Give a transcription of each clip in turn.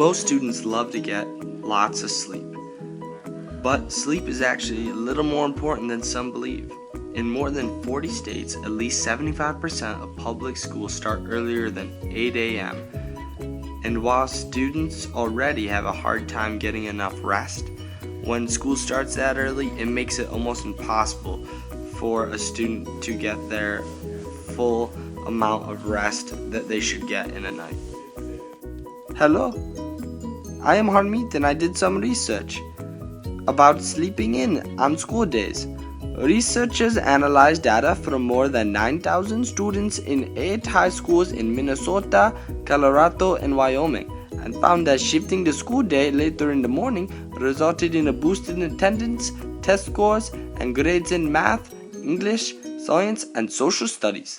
Most students love to get lots of sleep, but sleep is actually a little more important than some believe. In more than 40 states, at least 75% of public schools start earlier than 8 a.m. And while students already have a hard time getting enough rest, when school starts that early, it makes it almost impossible for a student to get their full amount of rest that they should get in a night. Hello, I am Harmeet and I did some research about sleeping in on school days. Researchers analyzed data from more than 9,000 students in 8 high schools in Minnesota, Colorado, and Wyoming, and found that shifting the school day later in the morning resulted in a boost in attendance, test scores, and grades in math, English, science, and social studies.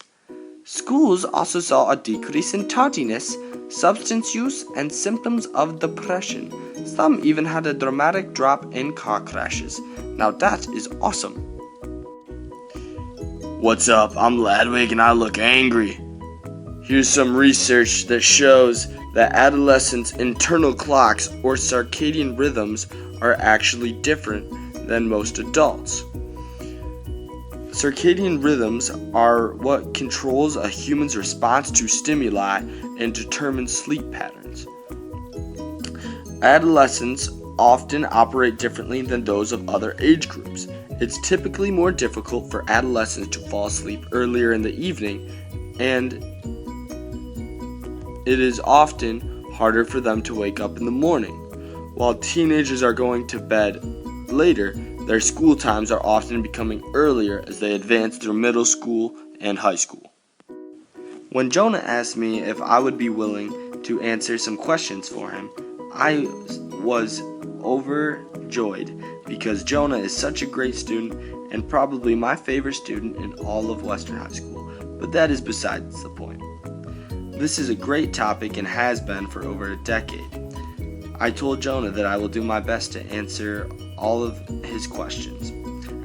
Schools also saw a decrease in tardiness, substance use, and symptoms of depression. Some even had a dramatic drop in car crashes. Now that is awesome. What's up? I'm Ladwig and I look angry. Here's some research that shows that adolescents' internal clocks or circadian rhythms are actually different than most adults. Circadian rhythms are what controls a human's response to stimuli and determines sleep patterns. Adolescents often operate differently than those of other age groups. It's typically more difficult for adolescents to fall asleep earlier in the evening, and it is often harder for them to wake up in the morning. While teenagers are going to bed later, their school times are often becoming earlier as they advance through middle school and high school. When Jonah asked me if I would be willing to answer some questions for him, I was overjoyed because Jonah is such a great student and probably my favorite student in all of Western High School, but that is besides the point. This is a great topic and has been for over a decade. I told Jonah that I will do my best to answer all of his questions.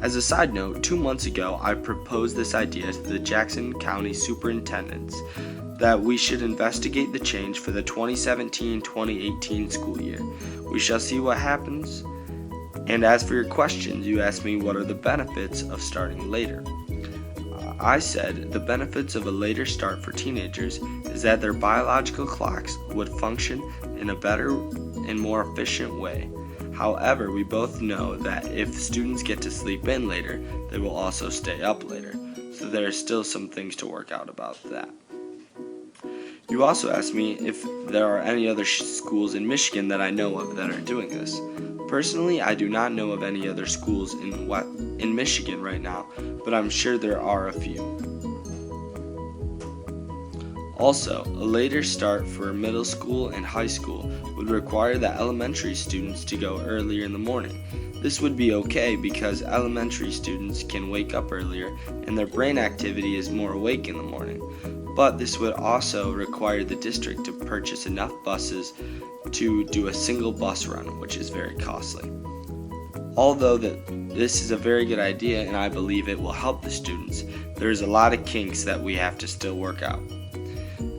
As a side note, 2 months ago I proposed this idea to the Jackson County Superintendents that we should investigate the change for the 2017-2018 school year. We shall see what happens. And as for your questions, you asked me what are the benefits of starting later. I said the benefits of a later start for teenagers is that their biological clocks would function in a better and more efficient way. However, we both know that if students get to sleep in later, they will also stay up later. So there are still some things to work out about that. You also asked me if there are any other schools in Michigan that I know of that are doing this. Personally, I do not know of any other schools in Michigan right now, but I'm sure there are a few. Also, a later start for middle school and high school would require the elementary students to go earlier in the morning. This would be okay because elementary students can wake up earlier and their brain activity is more awake in the morning. But this would also require the district to purchase enough buses to do a single bus run, which is very costly. Although this is a very good idea and I believe it will help the students, there's a lot of kinks that we have to still work out.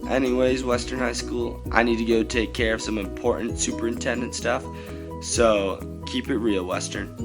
Anyways, Western High School, I need to go take care of some important superintendent stuff, so keep it real, Western.